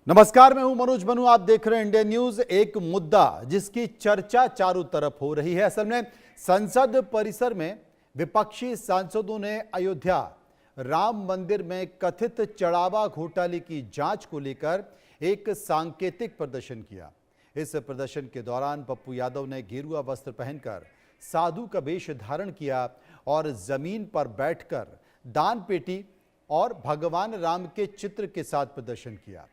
नमस्कार, मैं हूं मनोज बनू। आप देख रहे हैं इंडिया न्यूज। एक मुद्दा जिसकी चर्चा चारों तरफ हो रही है। असल में संसद परिसर में विपक्षी सांसदों ने अयोध्या राम मंदिर में कथित चढ़ावा घोटाले की जांच को लेकर एक सांकेतिक प्रदर्शन किया। इस प्रदर्शन के दौरान पप्पू यादव ने गेरुआ वस्त्र पहनकर साधु का वेश धारण किया और जमीन पर बैठकर दान पेटी और भगवान राम के चित्र के साथ प्रदर्शन किया।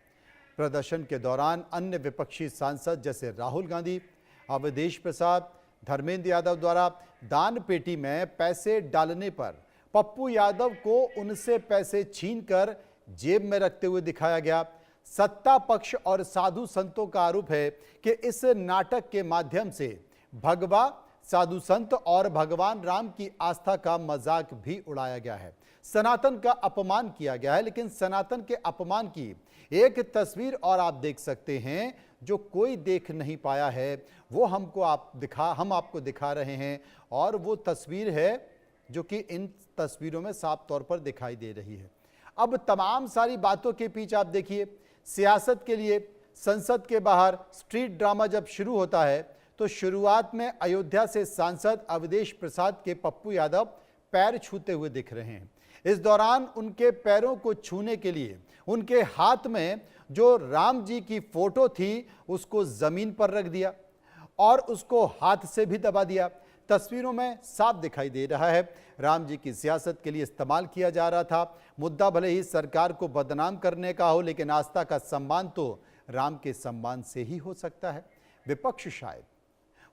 प्रदर्शन के दौरान अन्य विपक्षी सांसद जैसे राहुल गांधी, अवधेश प्रसाद, धर्मेंद्र यादव द्वारा दान पेटी में पैसे डालने पर पप्पू यादव को उनसे पैसे छीनकर जेब में रखते हुए दिखाया गया। सत्ता पक्ष और साधु संतों का आरोप है कि इस नाटक के माध्यम से भगवा, साधु संत और भगवान राम की आस्था का मजाक भी उड़ाया गया है। सनातन का अपमान किया गया है। लेकिन सनातन के अपमान की एक तस्वीर और आप देख सकते हैं जो कोई देख नहीं पाया है, वो हम आपको दिखा रहे हैं। और वो तस्वीर है जो कि इन तस्वीरों में साफ तौर पर दिखाई दे रही है। अब तमाम सारी बातों के पीछे आप देखिए, सियासत के लिए संसद के बाहर स्ट्रीट ड्रामा जब शुरू होता है तो शुरुआत में अयोध्या से सांसद अवधेश प्रसाद के पप्पू यादव पैर छूते हुए दिख रहे हैं। इस दौरान उनके पैरों को छूने के लिए उनके हाथ में जो राम जी की फोटो थी उसको जमीन पर रख दिया और उसको हाथ से भी दबा दिया। तस्वीरों में साफ दिखाई दे रहा है राम जी की सियासत के लिए इस्तेमाल किया जा रहा था। मुद्दा भले ही सरकार को बदनाम करने का हो, लेकिन आस्था का सम्मान तो राम के सम्मान से ही हो सकता है। विपक्ष शायद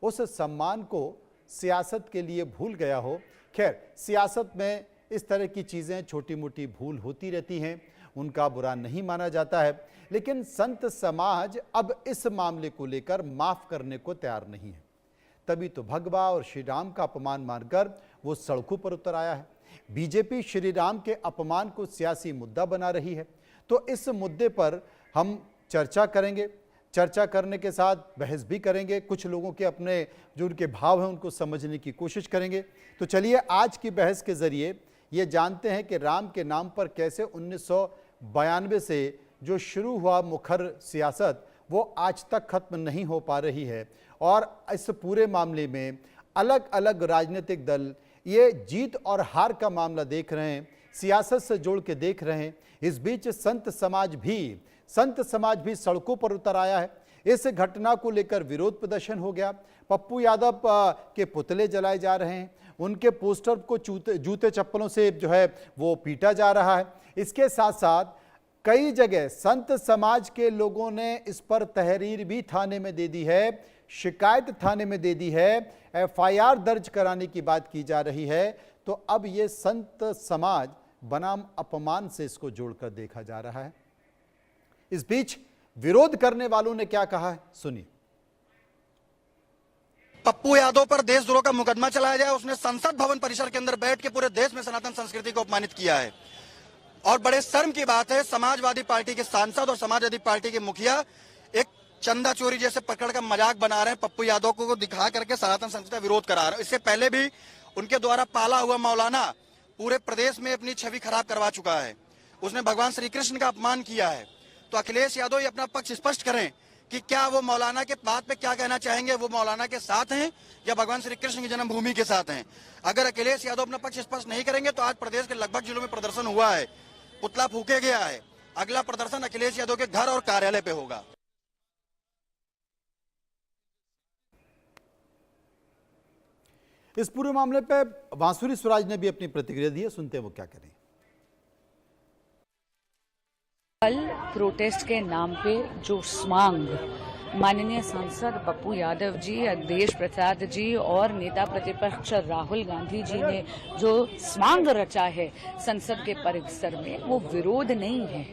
उस सम्मान को सियासत के लिए भूल गया हो। खैर, सियासत में इस तरह की चीज़ें छोटी मोटी भूल होती रहती हैं, उनका बुरा नहीं माना जाता है। लेकिन संत समाज अब इस मामले को लेकर माफ करने को तैयार नहीं है। तभी तो भगवा और श्री राम का अपमान मानकर वो सड़कों पर उतर आया है। बीजेपी श्री राम के अपमान को सियासी मुद्दा बना रही है। तो इस मुद्दे पर हम चर्चा करेंगे। चर्चा करने के साथ बहस भी करेंगे। कुछ लोगों के अपने जो उनके भाव हैं उनको समझने की कोशिश करेंगे। तो चलिए आज की बहस के जरिए ये जानते हैं कि राम के नाम पर कैसे 1992 से जो शुरू हुआ मुखर सियासत वो आज तक खत्म नहीं हो पा रही है। और इस पूरे मामले में अलग अलग राजनीतिक दल ये जीत और हार का मामला देख रहे हैं, सियासत से जोड़ के देख रहे हैं। इस बीच संत समाज भी सड़कों पर उतर आया है। इस घटना को लेकर विरोध प्रदर्शन हो गया। पप्पू यादव के पुतले जलाए जा रहे हैं, उनके पोस्टर को जूते चप्पलों से जो है वो पीटा जा रहा है। इसके साथ साथ कई जगह संत समाज के लोगों ने इस पर तहरीर भी थाने में दे दी है, शिकायत थाने में दे दी है, एफआईआर दर्ज कराने की बात की जा रही है। तो अब ये संत समाज बनाम अपमान से इसको जोड़कर देखा जा रहा है। इस बीच विरोध करने वालों ने क्या कहा है, सुनिए। पप्पू यादव पर देशद्रोह का मुकदमा चलाया जाए। उसने संसद भवन परिसर के अंदर बैठ के पूरे देश में सनातन संस्कृति को अपमानित किया है। और बड़े शर्म की बात है, समाजवादी पार्टी के सांसद और समाजवादी पार्टी के मुखिया एक चंदा चोरी जैसे पकड़ का मजाक बना रहे हैं। पप्पू यादव को दिखा करके सनातन संस्कृति का विरोध करा रहे हैं। इससे पहले भी उनके द्वारा पाला हुआ मौलाना पूरे प्रदेश में अपनी छवि खराब करवा चुका है। उसने भगवान श्री कृष्ण का अपमान किया है। तो अखिलेश यादव ये अपना पक्ष स्पष्ट करें कि क्या वो मौलाना के बात पे क्या कहना चाहेंगे, वो मौलाना के साथ हैं या भगवान श्री कृष्ण की जन्मभूमि के साथ हैं। अगर अखिलेश यादव अपना पक्ष स्पष्ट नहीं करेंगे तो आज प्रदेश के लगभग जिलों में प्रदर्शन हुआ है, पुतला फूके गया है। अगला प्रदर्शन अखिलेश यादव के घर और कार्यालय पे होगा। इस पूरे मामले पे बांसुरी स्वराज ने भी अपनी प्रतिक्रिया दी है, सुनते हैं वो क्या करें। कल प्रोटेस्ट के नाम पे जो स्वांग माननीय सांसद पप्पू यादव जी, अवधेश प्रसाद जी और नेता प्रतिपक्ष राहुल गांधी जी ने जो स्वांग रचा है संसद के परिसर में, वो विरोध नहीं है,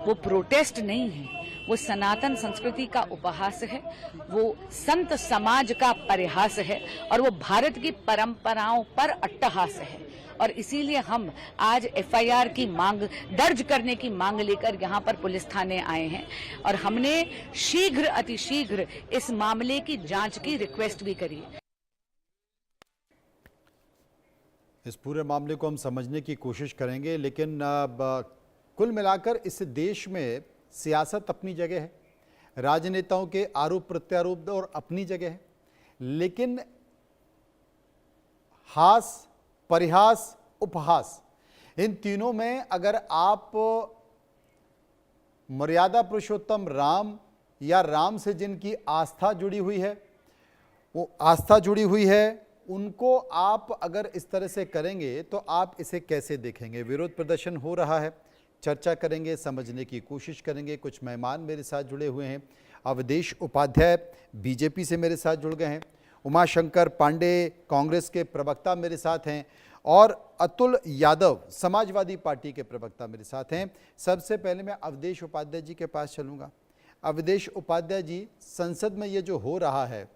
वो प्रोटेस्ट नहीं है, वो सनातन संस्कृति का उपहास है, वो संत समाज का परिहास है और वो भारत की परंपराओं पर अट्टहास है। और इसीलिए हम आज एफआईआर की मांग दर्ज करने की मांग लेकर यहाँ पर पुलिस थाने आए हैं और हमने शीघ्र अतिशीघ्र इस मामले की जांच की रिक्वेस्ट भी करी है। इस पूरे मामले को हम समझने की कोशिश करेंगे, लेकिन कुल मिलाकर इस देश में सियासत अपनी जगह है, राजनेताओं के आरोप प्रत्यारोप और अपनी जगह है, लेकिन हास, परिहास, उपहास, इन तीनों में अगर आप मर्यादा पुरुषोत्तम राम या राम से जिनकी आस्था जुड़ी हुई है, वो आस्था जुड़ी हुई है, उनको आप अगर इस तरह से करेंगे तो आप इसे कैसे देखेंगे? विरोध प्रदर्शन हो रहा है, चर्चा करेंगे, समझने की कोशिश करेंगे। कुछ मेहमान मेरे साथ जुड़े हुए हैं। अवधेश उपाध्याय बीजेपी से मेरे साथ जुड़ गए हैं, उमाशंकर पांडे कांग्रेस के प्रवक्ता मेरे साथ हैं, और अतुल यादव समाजवादी पार्टी के प्रवक्ता मेरे साथ हैं। सबसे पहले मैं अवधेश उपाध्याय जी के पास चलूँगा। अवधेश उपाध्याय जी, संसद में ये जो हो रहा है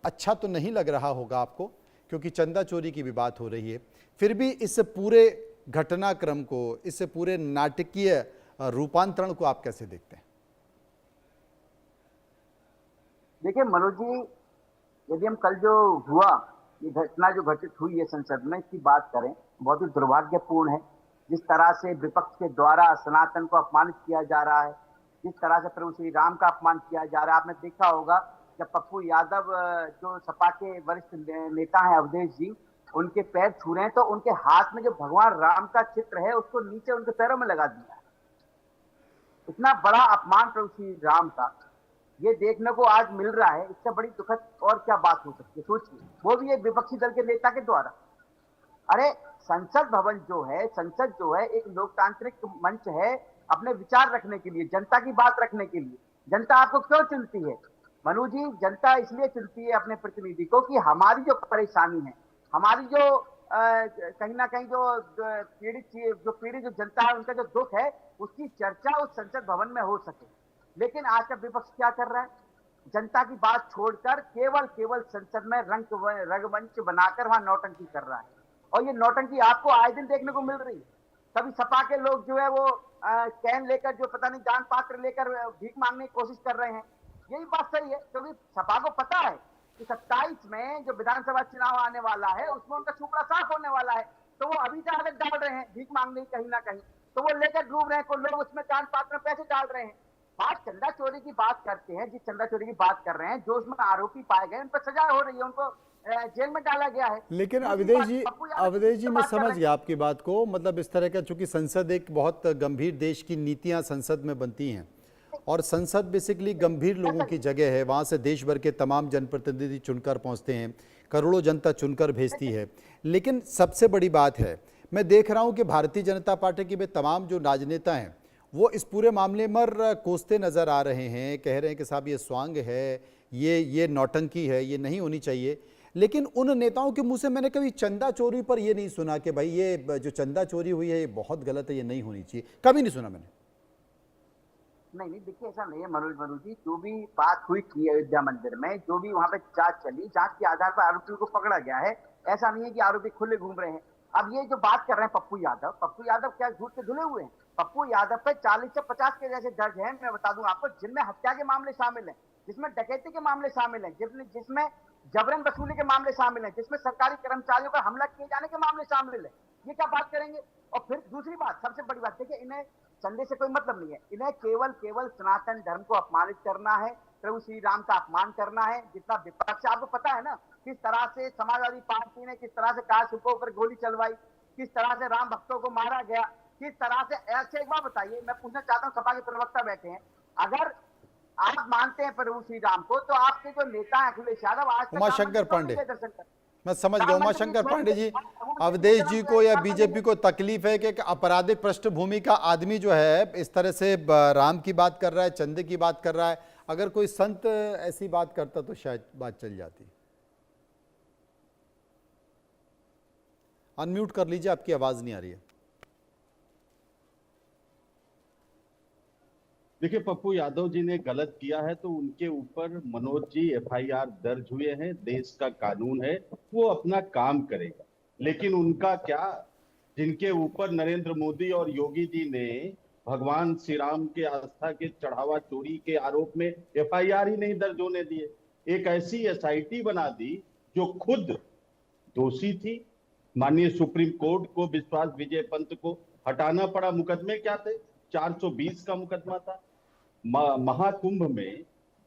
अच्छा तो नहीं लग रहा होगा आपको, क्योंकि चंदा चोरी की भी बात हो रही है। फिर भी इस पूरे घटनाक्रम को, इस पूरे नाटकीय रूपांतरण को आप कैसे देखते हैं? देखिए मनोज जी, यदि हम कल जो हुआ, ये घटना जो घटित हुई है संसद में, इसकी बात करें, बहुत ही दुर्भाग्यपूर्ण है। जिस तरह से विपक्ष के द्वारा सनातन को अपमानित किया जा रहा है, जिस तरह से प्रभु श्री राम का अपमान किया जा रहा है। आपने देखा होगा जब पप्पू यादव जो सपा के वरिष्ठ नेता हैं अवधेश जी, उनके पैर छू रहे हैं तो उनके हाथ में जो भगवान राम का चित्र है उसको नीचे उनके पैरों में लगा दिया। इतना बड़ा अपमान प्रभु श्री राम का ये देखने को आज मिल रहा है, इससे बड़ी दुखद और क्या बात हो सकती है? सोचिए, वो भी एक विपक्षी दल के नेता के द्वारा। अरे संसद भवन जो है, संसद जो है एक लोकतांत्रिक मंच है अपने विचार रखने के लिए, जनता की बात रखने के लिए। जनता आपको क्यों चुनती है मनु जी? जनता इसलिए चुनती है अपने प्रतिनिधि को कि हमारी जो परेशानी है, हमारी जो कहीं ना कहीं जो पीड़ित जो जनता है, उनका जो दुख है, उसकी चर्चा उस संसद भवन में हो सके। लेकिन आज का विपक्ष क्या कर रहा है? जनता की बात छोड़कर केवल संसद में रंगमंच बनाकर वहां नौटंकी कर रहा है। और ये नौटंकी आपको आए दिन देखने को मिल रही है। कभी सपा के लोग जो है वो कैन लेकर, जो पता नहीं दान पात्र लेकर भीख मांगने की कोशिश कर रहे हैं। यही बात सही है, क्योंकि सपा को पता है कि 27 में जो विधानसभा चुनाव आने वाला है उसमें उनका सुपड़ा साफ होने वाला है। तो वो अभी से आदत डाल रहे हैं भीख मांगने कहीं ना कहीं, तो वो लेकर डूब रहे हैं। कोई लोग उसमें दान पात्र में पैसे डाल रहे हैं। बात चंदा चोरी की बात करते हैं, जिस चंदा चोरी की बात कर रहे हैं, जो उसमें आरोपी पाए गए उन पर सजा हो रही है, उनको जेल में डाला गया है। लेकिन अवधेश जी मैं समझ गया आपकी बात को। मतलब इस तरह का, चूंकि संसद एक बहुत गंभीर, देश की नीतियां संसद में बनती हैं और संसद बेसिकली गंभीर लोगों की जगह है। वहाँ से देश भर के तमाम जनप्रतिनिधि चुनकर पहुँचते हैं, करोड़ों जनता चुनकर भेजती है। लेकिन सबसे बड़ी बात है, मैं देख रहा हूँ कि भारतीय जनता पार्टी के तमाम जो राजनेता हैं वो इस पूरे मामले में कोसते नज़र आ रहे हैं, कह रहे हैं कि साहब ये स्वांग है, ये नौटंकी है, ये नहीं होनी चाहिए। लेकिन उन नेताओं के मुंह से मैंने कभी चंदा चोरी पर ये नहीं सुना कि भाई ये जो चंदा चोरी हुई है ये बहुत गलत है, ये नहीं होनी चाहिए। कभी नहीं सुना मैंने। नहीं, देखिए ऐसा नहीं है मनोज जी। जो भी बात हुई थी अयोध्या मंदिर में, जो भी वहां पे जांच चली, जांच के आधार पर आरोपी को पकड़ा गया है। ऐसा नहीं है कि आरोपी खुले घूम रहे हैं। अब ये जो बात कर रहे हैं पप्पू यादव क्या झूठ से धुले हुए हैं? पप्पू यादव पे 40 से 50 के जैसे दर्ज हैं, मैं बता दूं आपको, जिनमें हत्या के मामले शामिल हैं, जिसमें डकैती के मामले शामिल हैं, जिसमें जबरन वसूली के मामले शामिल हैं, जिसमें सरकारी कर्मचारियों पर हमला किए जाने के मामले शामिल है। ये क्या बात करेंगे? और फिर दूसरी बात, सबसे बड़ी बात, देखिए इन्हें चंदे से कोई मतलब नहीं है। इन्हें केवल सनातन धर्म को अपमानित करना है, प्रभु श्री राम का अपमान करना है। जितना विपक्ष, आपको पता है ना किस तरह से समाजवादी पार्टी ने किस तरह से काशिफों पर गोली चलवाई, किस तरह से राम भक्तों को मारा गया, किस तरह से। ऐसे एक बात बताइए, मैं पूछना चाहता हूँ, सपा के प्रवक्ता बैठे हैं, अगर आप मानते हैं प्रभु श्री राम को, तो आपके जो नेता है अखिलेश यादव, आज उमाशंकर पांडे, मैं समझ गया उमाशंकर पांडे जी, अवधेश जी को या बीजेपी को तकलीफ है कि आपराधिक पृष्ठभूमि का आदमी जो है इस तरह से राम की बात कर रहा है, चंदे की बात कर रहा है। अगर कोई संत ऐसी बात करता तो शायद बात चल जाती। अनम्यूट कर लीजिए, आपकी आवाज नहीं आ रही है। देखिए, पप्पू यादव जी ने गलत किया है तो उनके ऊपर मनोज जी एफआईआर दर्ज हुए हैं, देश का कानून है, वो अपना काम करेगा। लेकिन उनका क्या, जिनके ऊपर नरेंद्र मोदी और योगी जी ने भगवान श्री राम के आस्था के चढ़ावा चोरी के आरोप में एफआईआर ही नहीं दर्ज होने दिए, एक ऐसी एसआईटी बना दी जो खुद दोषी थी। माननीय सुप्रीम कोर्ट को, विश्वास विजय पंत को हटाना पड़ा। मुकदमे क्या थे? 420 का मुकदमा था। महाकुंभ में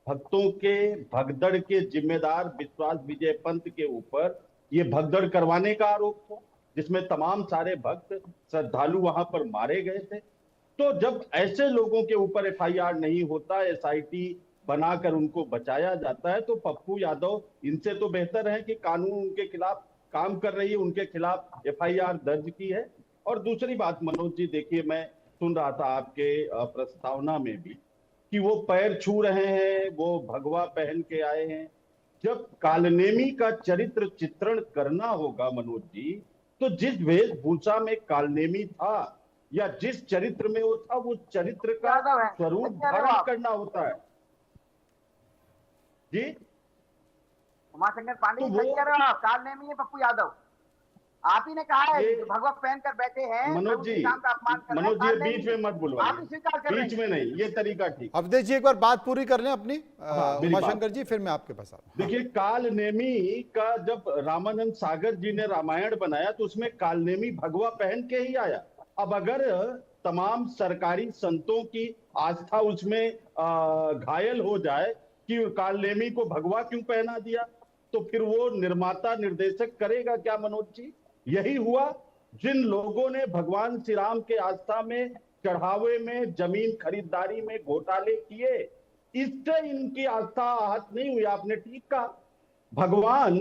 भक्तों के भगदड़ के जिम्मेदार विश्वास विजय पंत के ऊपर ये भगदड़ करवाने का आरोप था, जिसमें तमाम सारे भक्त श्रद्धालु वहां पर मारे गए थे। तो जब ऐसे लोगों के ऊपर एफआईआर नहीं होता, एसआईटी बनाकर उनको बचाया जाता है, तो पप्पू यादव इनसे तो बेहतर है कि कानून उनके खिलाफ काम कर रही है, उनके खिलाफ एफआईआर दर्ज की है। और दूसरी बात मनोज जी, देखिए मैं सुन रहा था आपके प्रस्तावना में भी कि वो पैर छू रहे हैं, वो भगवा पहन के आए हैं। जब कालनेमी का चरित्र चित्रण करना होगा मनोज जी, तो जिस वेशभूषा में कालनेमी था या जिस चरित्र में वो था, वो चरित्र का स्वरूप धारण करना होता है जी। उमाशंकर पांडे सही कह रहे हो, कालनेमी है पप्पू यादव। आप ही ने कहा है भगवा पहन कर बैठे हैं। मनोज जी, मनोज जी बीच में मत बोलो, बीच में नहीं, ये तरीका ठीक। अवधेश जी एक बार बात पूरी कर लें अपनी, उमाशंकर जी, फिर मैं आपके पास आता हूं। देखिए, कालनेमी का जब रामानंद सागर जी ने रामायण बनाया तो उसमें कालनेमी भगवा पहन के ही आया। अब अगर तमाम सरकारी संतों की आस्था उसमें घायल हो जाए कि कालनेमी को भगवा क्यों पहना दिया, तो फिर वो निर्माता निर्देशक करेगा क्या मनोज जी? यही हुआ। जिन लोगों ने भगवान श्री राम के आस्था में, चढ़ावे में, जमीन खरीदारी में घोटाले किए, इससे इनकी आस्था आहत नहीं हुई। आपने ठीक कहा, भगवान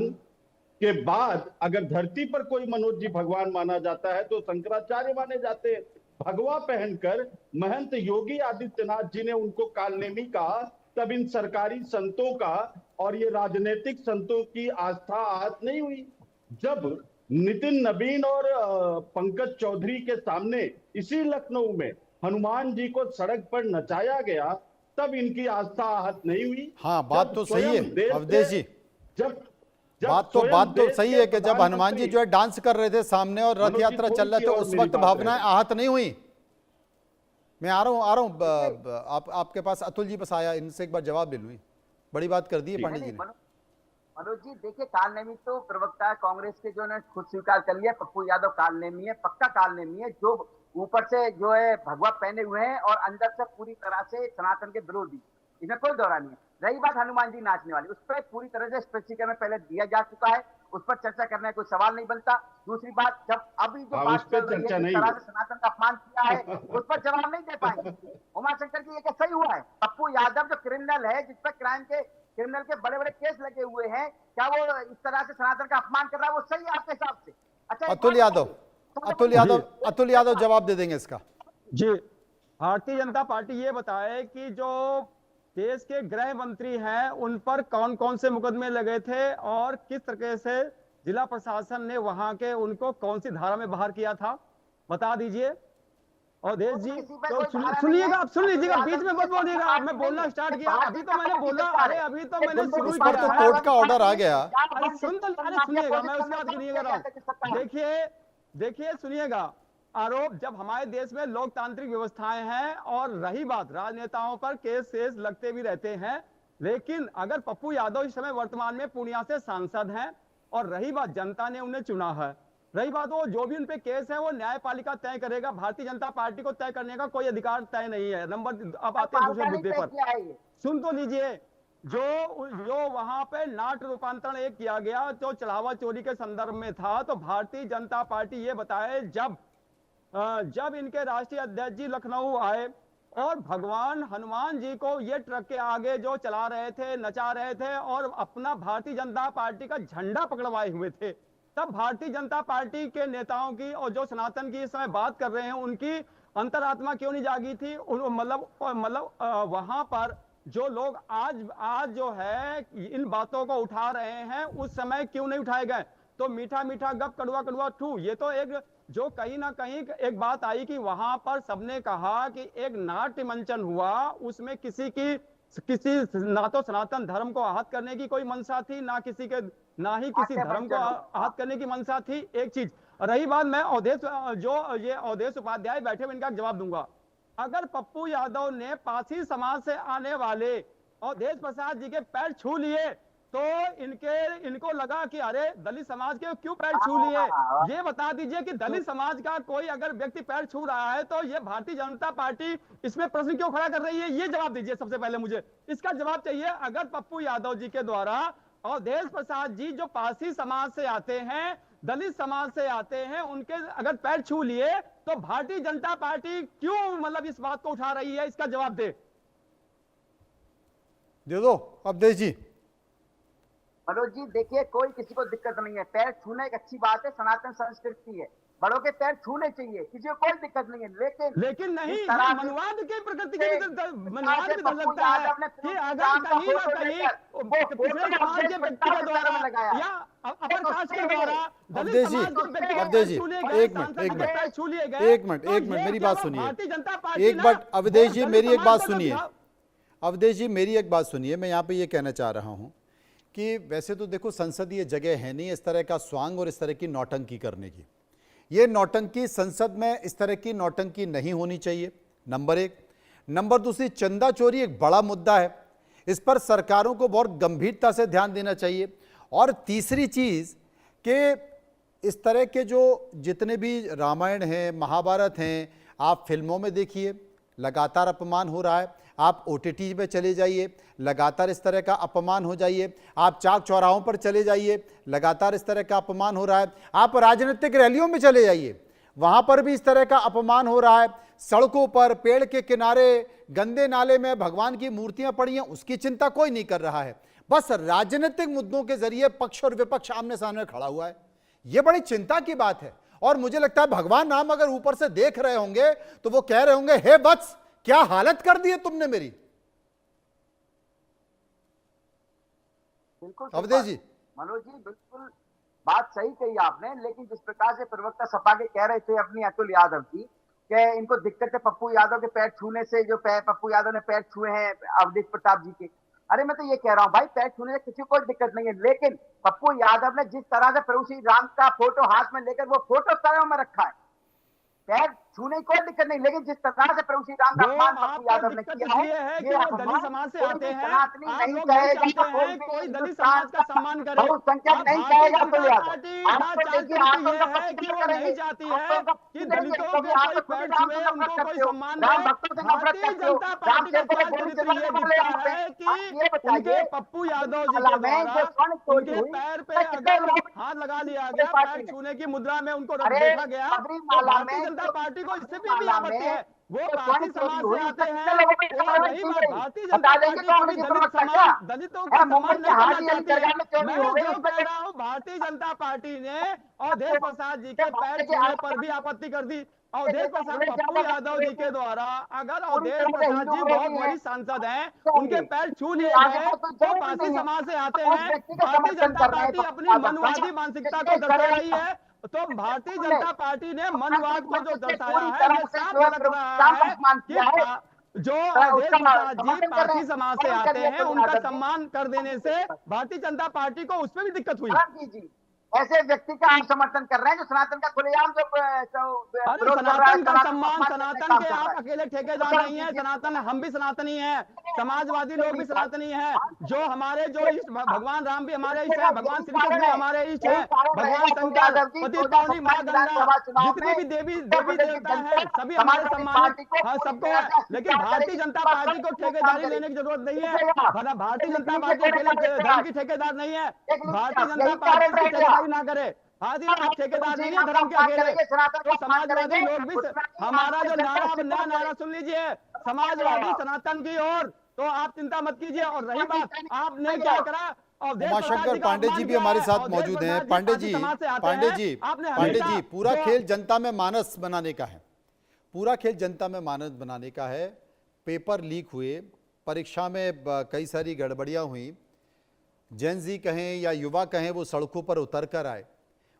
के बाद अगर धरती पर कोई मनोज जी भगवान माना जाता है तो शंकराचार्य माने जाते हैं। भगवा पहनकर महंत योगी आदित्यनाथ जी ने उनको कालनेमी कहा, तब इन सरकारी संतों का और ये राजनीतिक संतों की आस्था आहत नहीं हुई। जब नितिन नवीन और पंकज चौधरी के सामने इसी लखनऊ में हनुमान जी को सड़क पर नचाया गया, तब इनकी आस्था आहत नहीं हुई। हाँ, बात तो सही है अवधेश जी, जब बात तो सही है कि जब हनुमान जी जो है डांस कर रहे थे सामने और रथ यात्रा चल रहा था, उस वक्त भावनाएं आहत नहीं हुई। मैं आ रहा हूं आपके पास। अतुल जी बस आया, इनसे एक बार जवाब ले लूं। बड़ी बात कर दी है पांडे जी ने। मनोज जी देखिए, कालनेमी तो प्रवक्ता कांग्रेस के जो ने खुद स्वीकार कर लिया, पप्पू यादव कालनेमी है, पक्का कालनेमी है, जो ऊपर से जो है भगवा पहने हुए हैं और अंदर से पूरी तरह से सनातन के विरोधी, इसमें कोई दौरा नहीं है। रही बात हनुमान जी नाचने वाली, उस पर पूरी तरह से स्पष्टीकरण पहले दिया जा चुका है, उस पर चर्चा करने का कोई सवाल नहीं बनता। दूसरी बात, जब अभी जो बात चल रही है, जिस तरह से सनातन का अपमान किया है, उस पर जवाब नहीं दे पाएंगे। उमाशंकर जी, ये क्या सही हुआ है? पप्पू यादव जो क्रिमिनल है, जिस पर क्रिमिनल के बड़े बड़े केस लगे हुए हैं, क्या वो इस तरह से सनातन का अपमान कर रहा है? वो सही है आपके हिसाब से? अच्छा, अतुल यादव जवाब दे देंगे इसका जी। भारतीय जनता पार्टी ये बताए कि जो देश के गृह मंत्री हैं उन पर कौन कौन से मुकदमे लगे थे और किस तरह से जिला प्रशासन ने वहां के उनको कौन सी धारा में बाहर किया था, बता दीजिए। और देश जी तो सुनिएगा, आप सुन लीजिएगा, बीच में मत बोलिएगा। मैं बोलना स्टार्ट किया, अभी तो मैंने बोला, अरे अभी तो मैंने शुरू किया, तो कोर्ट का ऑर्डर आ गया। अरे सुनिएगा, मैं उसके बाद सुनिएगा। देखिए सुनिएगा, आरोप जब हमारे देश में लोकतांत्रिक व्यवस्थाएं हैं और रही बात राजनेताओं पर केस लगते भी रहते हैं, लेकिन अगर पप्पू यादव इस समय वर्तमान में पूर्णिया से सांसद हैं और रही बात जनता ने उन्हें चुना है, रही बात वो जो भी उन पे केस है वो न्यायपालिका तय करेगा, भारतीय जनता पार्टी को तय करने का कोई अधिकार तय नहीं है। नंबर अब आते हैं दूसरे मुद्दे पर, सुन तो लीजिए। जो वहां पे नाट रूपांतरण एक किया गया जो चढ़ावा चोरी के संदर्भ में था, तो भारतीय जनता पार्टी ये बताए जब इनके राष्ट्रीय अध्यक्ष जी लखनऊ आए और भगवान हनुमान जी को ये ट्रक के आगे जो चला रहे थे, नचा रहे थे और अपना भारतीय जनता पार्टी का झंडा पकड़वाए हुए थे, तब भारतीय जनता पार्टी के नेताओं की और जो सनातन की इस समय बात कर रहे हैं उनकी अंतरात्मा क्यों नहीं जागी थी? मतलब वहां पर जो लोग आज जो है इन बातों को उठा रहे हैं, उस समय क्यों नहीं उठाए गए? तो मीठा मीठा गप कड़वा कड़वा ठू, ये तो एक जो कहीं ना कहीं एक बात आई कि वहां पर सबने कहा कि एक नाट्य मंचन हुआ, उसमें किसी ना तो सनातन धर्म को आहत करने की कोई मंशा थी, ना ही किसी धर्म को आहत करने की मंशा थी। एक चीज रही बात, मैं अवधेश उपाध्याय बैठे हुए इनका जवाब दूंगा। अगर पप्पू यादव ने पासी समाज से आने वाले अवधेश प्रसाद जी के पैर छू लिए तो इनको लगा कि अरे दलित समाज के क्यों पैर छू लिए। ये बता दीजिए कि दलित समाज का कोई अगर व्यक्ति पैर छू रहा है तो ये भारतीय जनता पार्टी इसमें प्रश्न क्यों खड़ा कर रही है, ये जवाब दीजिए। सबसे पहले मुझे इसका जवाब चाहिए। अगर पप्पू यादव जी के द्वारा अवधेश प्रसाद जी जो पारसी समाज से आते हैं, दलित समाज से आते हैं, उनके अगर पैर छू लिए तो भारतीय जनता पार्टी क्यों मतलब इस बात को उठा रही है, इसका जवाब दे दो अवधेश जी। मनोज जी देखिए, कोई किसी को दिक्कत नहीं है, पैर छूना एक अच्छी बात है, सनातन संस्कृति है, बड़ों के पैर छूने चाहिए, किसी को कोई दिक्कत नहीं है। लेकिन नहीं, मनुवाद की प्रकृति के मनुवाद में लगता है कि अगर कहीं ना कहीं पिछड़े समाज के व्यक्ति के द्वारा या अपर कास्ट के द्वारा अवधेश जी एक मिनट मेरी बात सुनिए। भारतीय जनता पार्टी एक बार अवधेश जी मेरी एक बात सुनिए। अवधेश जी मेरी एक बात सुनिए। मैं यहाँ पे ये कहना चाह रहा हूँ कि वैसे तो देखो संसदीय जगह है नहीं इस तरह का स्वांग और इस तरह की नौटंकी करने की। ये नौटंकी संसद में इस तरह की नौटंकी नहीं होनी चाहिए, नंबर एक। नंबर दूसरी, चंदा चोरी एक बड़ा मुद्दा है, इस पर सरकारों को बहुत गंभीरता से ध्यान देना चाहिए। और तीसरी चीज़ कि इस तरह के जो जितने भी रामायण हैं, महाभारत हैं, आप फिल्मों में देखिए लगातार अपमान हो रहा है, आप OTT पे चले जाइए लगातार इस तरह का अपमान हो जाइए, आप चाक चौराहों पर चले जाइए लगातार इस तरह का अपमान हो रहा है, आप राजनीतिक रैलियों में चले जाइए वहां पर भी इस तरह का अपमान हो रहा है, सड़कों पर पेड़ के किनारे गंदे नाले में भगवान की मूर्तियां पड़ी हैं उसकी चिंता कोई नहीं कर रहा है। बस राजनीतिक मुद्दों के जरिए पक्ष और विपक्ष आमने सामने खड़ा हुआ है। यह बड़ी चिंता की बात है। और मुझे लगता है भगवान राम अगर ऊपर से देख रहे होंगे तो वो कह रहे होंगे, हे वत्स क्या हालत कर दी है तुमने मेरी। बिल्कुल अवधेश जी। मनोज जी बिल्कुल बात सही कही आपने, लेकिन जिस प्रकार से प्रवक्ता सपा के कह रहे थे अपनी अतुल यादव की कि इनको दिक्कत है पप्पू यादव के पैर छूने से, जो पप्पू यादव ने पैर छुए हैं अवधेश प्रताप जी के। अरे मैं तो ये कह रहा हूँ भाई, पैर छूने से किसी को कोई दिक्कत नहीं है, लेकिन पप्पू यादव ने जिस तरह से प्रभु श्री राम का फोटो हाथ में लेकर वो फोटो सरों में रखा है, पैर छूने की कोई दिक्कत नहीं, लेकिन जिस तरह से प्रभु श्री राम का अपमान पप्पू यादव ने किया है, ये दलित समाज से आते हैं, सनातनी आप नहीं लोग कहेगा, कोई दलित समाज का सम्मान करे, बहुसंख्यक नहीं कहेगा अतुल यादव। कि वो नहीं चाहती है कि दलितों के कोई पैर छुए, उनको कोई सम्मान दे। भारतीय जनता पार्टी का चरित्र ये दिखता है कि उनके पप्पू यादव जी के द्वारा उनके पैर पे अगर हाथ लगा लिया गया, पैर छूने की मुद्रा में उनको देखा गया, तो भारतीय जनता पार्टी को इससे भी आपत्ति है। वो पारसी समाज से आते हैं, भारतीय जनता पार्टी दलितों का सम्मान नहीं करना चाहती है। मैं जो कह रहा हूँ, भारतीय जनता पार्टी ने अवधेश प्रसाद जी के पैर छूने पर भी आपत्ति कर दी। अवधेश प्रसाद पप्पू यादव जी के द्वारा अगर अवधेश प्रसाद जी बहुत बड़ी सांसद हैं, उनके पैर छू लिए गए तो पारसी समाज से आते हैं। भारतीय जनता पार्टी अपनी मनवादी मानसिकता को दर्शा रही है, तो भारतीय जनता पार्टी ने मनवाद को जो दर्शाया है ये साफ लग रहा है कि जो अवधेश प्रसाद जी पारसी समाज से आते हैं उनका सम्मान कर देने से भारतीय जनता पार्टी को उसमें भी दिक्कत हुई। ऐसे व्यक्ति का हम समर्थन कर रहे हैं जो सनातन का खुलेआम जो सनातन का सम्मान, सनातन के आप अकेले ठेकेदार नहीं है, सनातन हम भी सनातनी हैं, समाजवादी लोग भी सनातनी हैं, जो हमारे जो इष्ट भगवान राम भी हमारे इष्ट है, भगवान श्री कृष्ण भी हमारे इष्ट है, भगवान शंकर, पति पावनी माँ गंगा, जितने भी देवी देवता हैं सभी हमारे सम्मान सबको है। लेकिन भारतीय जनता पार्टी को ठेकेदारी लेने की जरूरत नहीं है। भारतीय जनता पार्टी अकेले धर्म की ठेकेदार नहीं है। भारतीय जनता पार्टी ना करे, भारतीय ठेकेदार नहीं है धर्म के अकेले। तो समाजवादी लोग भी हमारा जो नया नारा सुन लीजिए, समाजवादी सनातन की ओर, तो आप चिंता मत कीजिए। और रही बात आपने क्या करा, उमाशंकर पांडे जी भी हमारे साथ मौजूद हैं। पांडे जी पूरा खेल जनता में मानस बनाने का है, पूरा खेल जनता में मानस बनाने का है। पेपर लीक हुए, परीक्षा में कई सारी गड़बड़ियां हुई, जेन जी कहें या युवा कहें वो सड़कों पर उतर कर आए,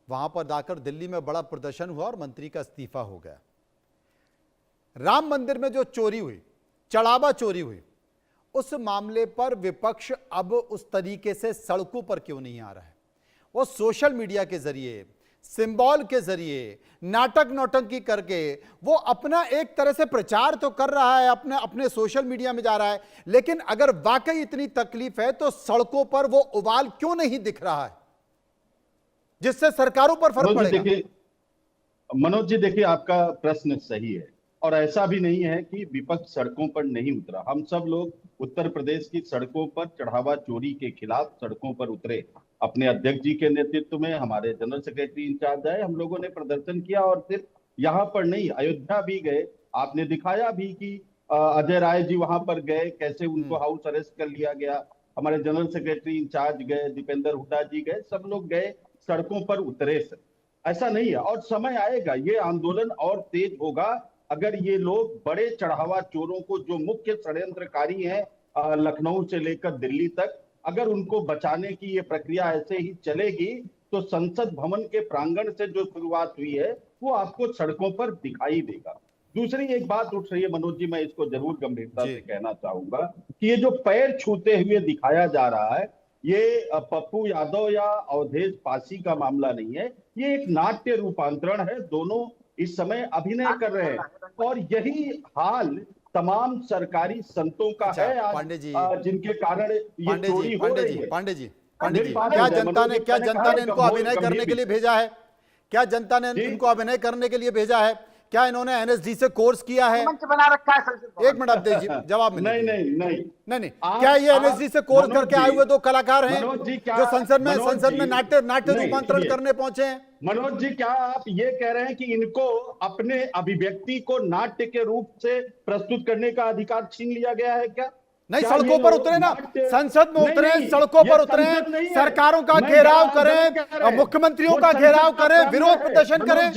वहां पर जाकर दिल्ली में बड़ा प्रदर्शन हुआ और मंत्री का इस्तीफा हो गया। राम मंदिर में जो चोरी हुई, चढ़ावा चोरी हुई, उस मामले पर विपक्ष अब उस तरीके से सड़कों पर क्यों नहीं आ रहा है? वो सोशल मीडिया के जरिए, सिंबल के जरिए नाटक नौटंकी करके वो अपना एक तरह से प्रचार तो कर रहा है, अपने अपने सोशल मीडिया में जा रहा है, लेकिन अगर वाकई इतनी तकलीफ है तो सड़कों पर वो उबाल क्यों नहीं दिख रहा है जिससे सरकारों पर फर्क पड़ेगा? मनोज जी देखिए, आपका प्रश्न सही है और ऐसा भी नहीं है कि विपक्ष सड़कों पर नहीं उतरा। हम सब लोग उत्तर प्रदेश की सड़कों पर चढ़ावा चोरी के खिलाफ सड़कों पर उतरे। अपने अध्यक्ष जी के नेतृत्व में हमारे जनरल सेक्रेटरी इंचार्ज आए, हम लोगों ने प्रदर्शन किया और सिर्फ यहाँ पर नहीं, अयोध्या भी गए। आपने दिखाया भी कि अजय राय जी वहां पर गए, कैसे उनको हाउस अरेस्ट कर लिया गया। हमारे जनरल सेक्रेटरी इंचार्ज गए, दीपेंद्र हुड्डा जी गए, सब लोग गए, सड़कों पर उतरे। सर ऐसा नहीं है और समय आएगा, ये आंदोलन और तेज होगा अगर ये लोग बड़े चढ़ावा चोरों को, जो मुख्य षड्यंत्रकारी हैं लखनऊ से लेकर दिल्ली तक, अगर उनको बचाने की ये प्रक्रिया ऐसे ही चलेगी तो संसद भवन के प्रांगण से जो शुरुआत हुई है वो आपको सड़कों पर दिखाई देगा। दूसरी एक बात उठ रही है मनोज जी, मैं इसको जरूर गंभीरता से कहना चाहूंगा कि ये जो पैर छूते हुए दिखाया जा रहा है, ये पप्पू यादव या अवधेश पासी का मामला नहीं है, ये एक नाट्य रूपांतरण है। दोनों इस समय अभिनय कर रहे हैं और यही हाल तमाम सरकारी संतों का है आज, पांडे जी, जिनके कारण ये चोरी हो रही है। पांडे जी, क्या जनता ने इनको अभिनय करने के लिए भेजा है? क्या जनता ने इनको अभिनय करने के लिए भेजा है? क्या इन्होंने एनएसडी से कोर्स किया है? मंच बना रखा है सर। एक मिनट अब जी, जवाब नहीं। क्या ये एनएसडी से कोर्स करके आए हुए दो कलाकार हैं जो संसद में नाट्य रूपांतरण करने पहुंचे हैं? मनोज जी, क्या आप ये कह रहे हैं कि इनको अपने अभिव्यक्ति को नाट्य के रूप से प्रस्तुत करने का अधिकार छीन लिया गया है क्या? नहीं, सड़कों पर उतरे ना, संसद में उतरे, सड़कों पर उतरे, सरकारों का घेराव करें, मुख्यमंत्रियों का घेराव करें, विरोध प्रदर्शन करें।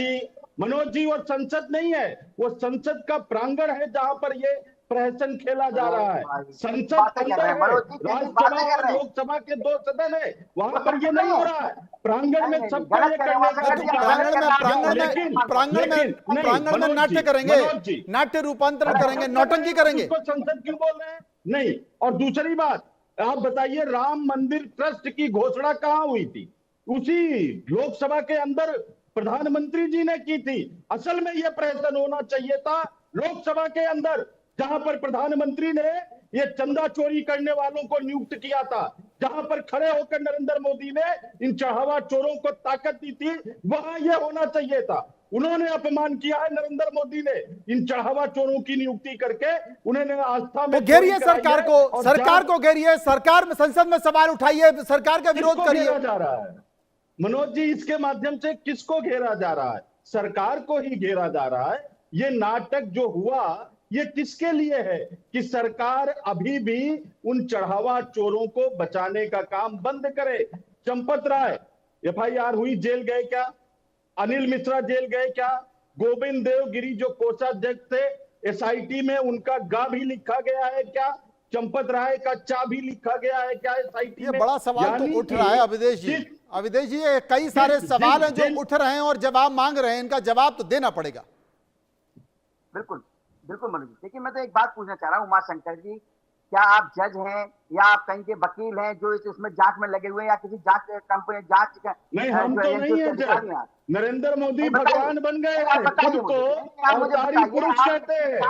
मनोज जी, वो संसद नहीं है, वो संसद का प्रांगण है जहां पर ये प्रहसन खेला जा रहा है। संसद अंदर है, राज्यसभा और लोकसभा के दो सदन है, वहां पर ये नहीं हो रहा है। प्रांगण में सबको ये करने का प्रांगण में नाट्य करेंगे, नाट्य रूपांतरण करेंगे, नौटंकी करेंगे। संसद क्यों बोल रहे हैं? नहीं। और दूसरी बात, आप बताइए, राम मंदिर ट्रस्ट की घोषणा कहां हुई थी? उसी लोकसभा के अंदर प्रधानमंत्री जी ने की थी। असल में यह प्रहसन होना चाहिए था लोकसभा के अंदर, जहां पर प्रधानमंत्री ने ये चंदा चोरी करने वालों को नियुक्त किया था, जहां पर खड़े होकर नरेंद्र मोदी ने इन चढ़ावा चोरों को ताकत दी थी, वहां यह होना चाहिए था। उन्होंने अपमान किया है नरेंद्र मोदी ने, इन चढ़ावा चोरों की नियुक्ति करके उन्होंने आस्था में घेरिए सरकार को घेरिए, सरकार में, संसद में सवाल उठाइए, सरकार का विरोध करिए। जा रहा है मनोज जी, इसके माध्यम से किसको घेरा जा रहा है? सरकार को ही घेरा जा रहा है। ये नाटक जो हुआ ये किसके लिए है? कि सरकार अभी भी उन चढ़ावा चोरों को बचाने का काम बंद करे। चंपत राय एफआईआर हुई, जेल गए क्या? अनिल मिश्रा जेल गए क्या? गोविंद देवगिरी जो कोषाध्यक्ष थे, एसआईटी में उनका गा भी लिखा गया है क्या? चंपत राय का चा भी लिखा गया है क्या एसआईटी में? ये बड़ा सवाल तो उठ रहा है अविदेश जी, ये कई सारे सवाल हैं जो उठ रहे हैं और जवाब मांग रहे हैं, इनका जवाब तो देना पड़ेगा। बिल्कुल बिल्कुल मनोज जी, देखिए मैं तो एक बात पूछना चाह रहा हूँ उमा शंकर जी, क्या आप जज हैं या आप कहीं के वकील हैं जो इसमें जांच में लगे हुए हैं, या किसी जांच कंपनी जांच? नहीं, हम तो नहीं है जज। नरेंद्र मोदी भगवान बन गए हैं, खुद को अवतारी पुरुष कहते हैं।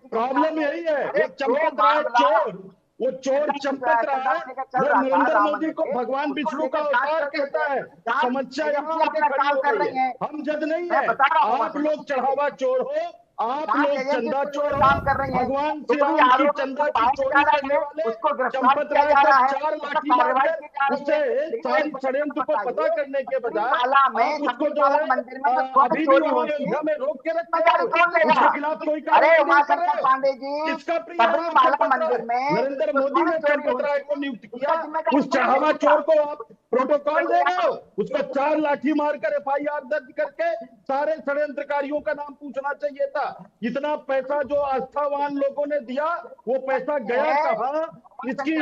प्रॉब्लम यही है, ये चंपत राय चोर, वो चोर चंपत राय वो नरेंद्र मोदी को भगवान विष्णु का अवतार कहता है। समस्या यहाँ आके खड़ी हो गई है। हम जज नहीं है, आप लोग चढ़ावा चोर हो, आप लोग चंदा चोर हो, भगवान श्री राम की चंदा की चोरी करने वाले चंपत राय को 4 लाठी मारकर उससे सारी षड्यंत्र को पता करने के बजाय आप उसको जो है अभी भी वहां अयोध्या में रोक के रखते हैं, उसके खिलाफ कोई कार्रवाई नहीं कर रहे। पांडे जी, किसका नरेंद्र मोदी ने चंपत राय को नियुक्त किया, उस चढ़ावा चोर को आप प्रोटोकॉल दे रहे हो, उसको 4 लाठी मारकर एफआईआर दर्ज करके सारे षड्यंत्रकारियों का नाम पूछना चाहिए था। इतना पैसा जो आस्थावान लोगों ने दिया वो पैसा गया कहां? इसकी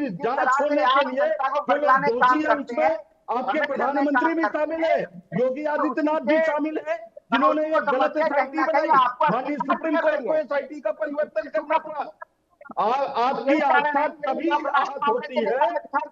जांच होने के लिए जो दोषी है उसमें आपके प्रधानमंत्री भी शामिल है, योगी आदित्यनाथ भी शामिल है, जिन्होंने ये गलत एसआईटी बनाई। माननीय सुप्रीम कोर्ट को एसआईटी का परिवर्तन करना पड़ा। आपकी आस्था तभी आहत होती है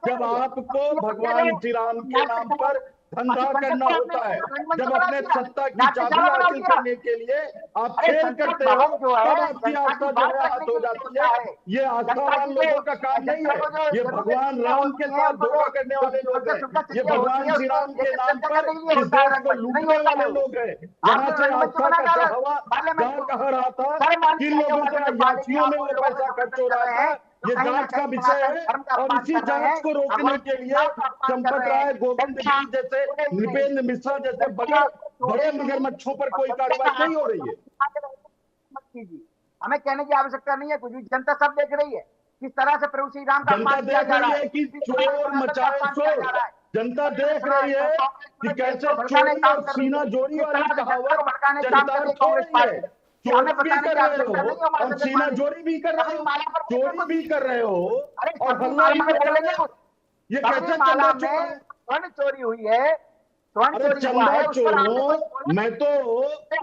जब आपको भगवान श्री राम के नाम पर धंधा करना होता है। जब अपने सत्ता की चाबी हासिल करने के लिए आप खेल करते हो तब आपकी आस्था जो है हाथ हो जाती है। ये आस्थावान लोगों का काम नहीं है, ये भगवान राम के साथ धोखा करने वाले लोग हैं, ये भगवान श्री राम के नाम पर इस देश को लूटने वाले लोग हैं। यहाँ से आस्था का चढ़ावा जा कहा रहा था, किन लोगों के याचियों में वो पैसा खर्च हो रहा था, ये जांच का विषय है। और इसी जांच को रोकने के लिए चंपत राय, गोविंद गिरी जैसे, नृपेंद्र मिश्रा जैसे बड़े मगरमच्छों पर कोई कार्रवाई नहीं हो रही है। हमें कहने की आवश्यकता नहीं है, कुछ भी जनता सब देख रही है किस तरह से प्रभु श्री राम का जनता देख रही है कि चोर मचाए शोर, जनता देख रही है कि कैसे चोरी और सीना जोड़ी वाली कहावत चरितार्थ हो रही है। चोरी भी कर रहे हो और सीना जोड़ी भी कर रहे हो, चोरी भी कर रहे हो और हल्ला भी कर रहे हो। ये कैसे चंदा चोर है? स्वर्ण चोरी हुई है, अरे चंदा चोरों, मैं तो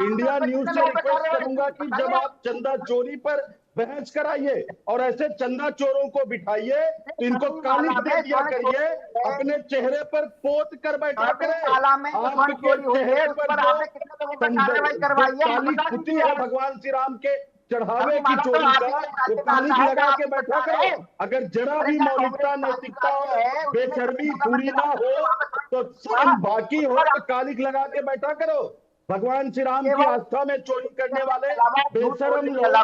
इंडिया न्यूज से रिक्वेस्ट करूंगा कि जब आप चंदा चोरी पर बहस कराइए और ऐसे चंदा चोरों को बिठाइए तो इनको कालिख दे दिया करिए, अपने चेहरे पर पोत कर बैठा करें। आपके चेहरे पर कालिख पुती है भगवान श्री राम के चढ़ावे की चोरी का, वो कालिख लगा के बैठा करो। अगर जरा भी मौलिकता, नैतिकता और बेशर्मी पूरी ना हो तो शर्म बाकी हो तो कालिख लगा के बैठा करो। भगवान श्री राम की आस्था में चोरी करने वाले बेशरम लोग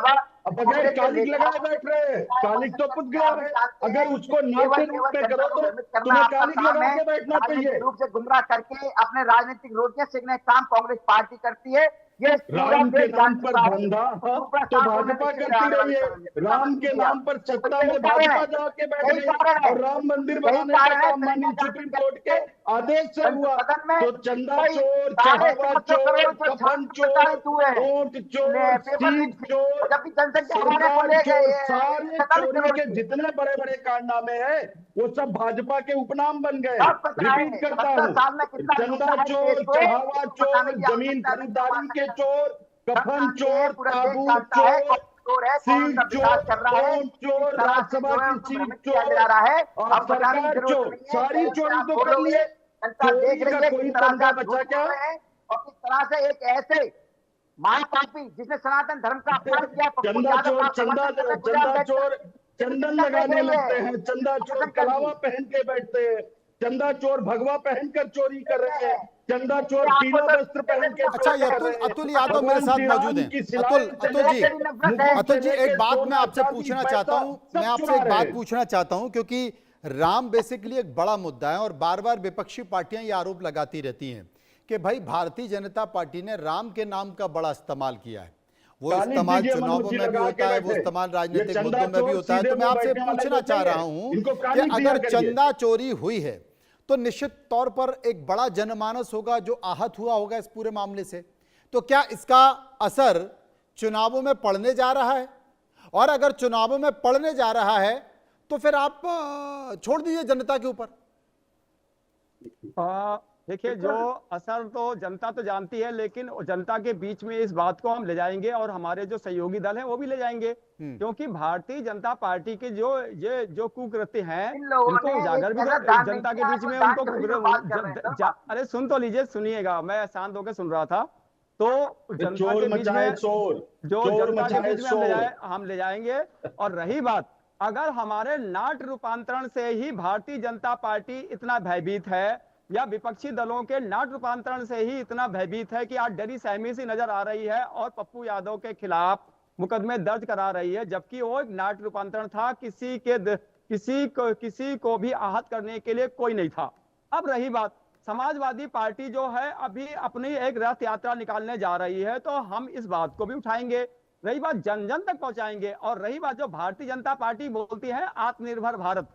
बगैर कालिख लगाए बैठ रहे हैं। कालिख तो पुत गया है, अगर उसको नाक के रूप में करो तो तुम्हें कालिख लगा के बैठना चाहिए। रूप से गुमराह करके अपने राजनीतिक रोटियां सेकने काम कांग्रेस पार्टी करती है। ये राम के नाम पर धंधा तो भाजपा करती रही है, राम के नाम पर सत्ता में भाजपा जाके बैठ गई और राम मंदिर बनाने का काम माननीय सुप्रीम कोर्ट के आदेश से हुआ। तो चंदा चोर, चढ़ावा चोर, कफन चोर, वोट चोर, सीट चोर, सरकार चोर, सारे चोरी के जितने बड़े बड़े कारनामे हैं वो सब भाजपा के उपनाम बन गए। रिपीट करता हूँ, चंदा चोर, चढ़ावा चोर, जमीन खरीदारी के चोर, कफन चोर, ताबूत चोर, सीट चोर, वोट चोर, राज्यसभा की सीट चोर और सरकार चोर, सारी चोरी तो कर लिए। चोरी का कोई तंजा बचा क्या? और इस तरह से एक ऐसे महापापी जिसने सनातन धर्म का अपमान किया, चंदा चोर, चंदा चोर चंदन लगाने लगते हैं, चंदा चोर कलावा पहन के बैठते हैं, चंदा चोर भगवा पहनकर चोरी कर रहे हैं, चंदा चोर पीला वस्त्र पहन के। अच्छा, अतुल यादव मेरे साथ मौजूद हैं। अतुल जी एक बात मैं आपसे पूछना चाहता हूं, पूछना चाहता हूं क्योंकि राम बेसिकली एक बड़ा मुद्दा है और बार बार विपक्षी पार्टियां ये आरोप लगाती रहती हैं कि भाई भारतीय जनता पार्टी ने राम के नाम का बड़ा इस्तेमाल किया है। वो इस्तेमाल चुनावों में भी होता है, वो इस्तेमाल राजनीतिक मुद्दों में भी होता है। तो मैं आपसे पूछना चाह रहा हूं कि अगर चंदा चोरी हुई है तो निश्चित तौर पर एक बड़ा जनमानस होगा जो आहत हुआ होगा इस पूरे मामले से। तो क्या इसका असर चुनावों में पड़ने जा रहा है? और अगर चुनावों में पड़ने जा रहा है तो फिर आप छोड़ दीजिए जनता के ऊपर। देखिए, जो असर तो जनता तो जानती है, लेकिन जनता के बीच में इस बात को हम ले जाएंगे और हमारे जो सहयोगी दल हैं वो भी ले जाएंगे, क्योंकि भारतीय जनता पार्टी के जो कुकृत्य हैं इनको उजागर भी जनता के बीच में उनको अरे सुन तो लीजिए, सुनिएगा, मैं शांत होकर सुन रहा था। तो जनता के बीच में जो जनता के बीच में हम ले जाएंगे। और रही बात, अगर हमारे नाट रूपांतरण से ही भारतीय जनता पार्टी इतना भयभीत है या विपक्षी दलों के नाट रूपांतरण से ही इतना भयभीत है कि आज डरी सहमी सी नजर आ रही है और पप्पू यादव के खिलाफ मुकदमे दर्ज करा रही है, जबकि वो एक नाट रूपांतरण था, किसी को भी आहत करने के लिए कोई नहीं था। अब रही बात, समाजवादी पार्टी जो है अभी अपनी एक रथ यात्रा निकालने जा रही है, तो हम इस बात को भी उठाएंगे। रही बात, जन जन तक पहुंचाएंगे। और रही बात, जो भारतीय जनता पार्टी बोलती है आत्मनिर्भर भारत,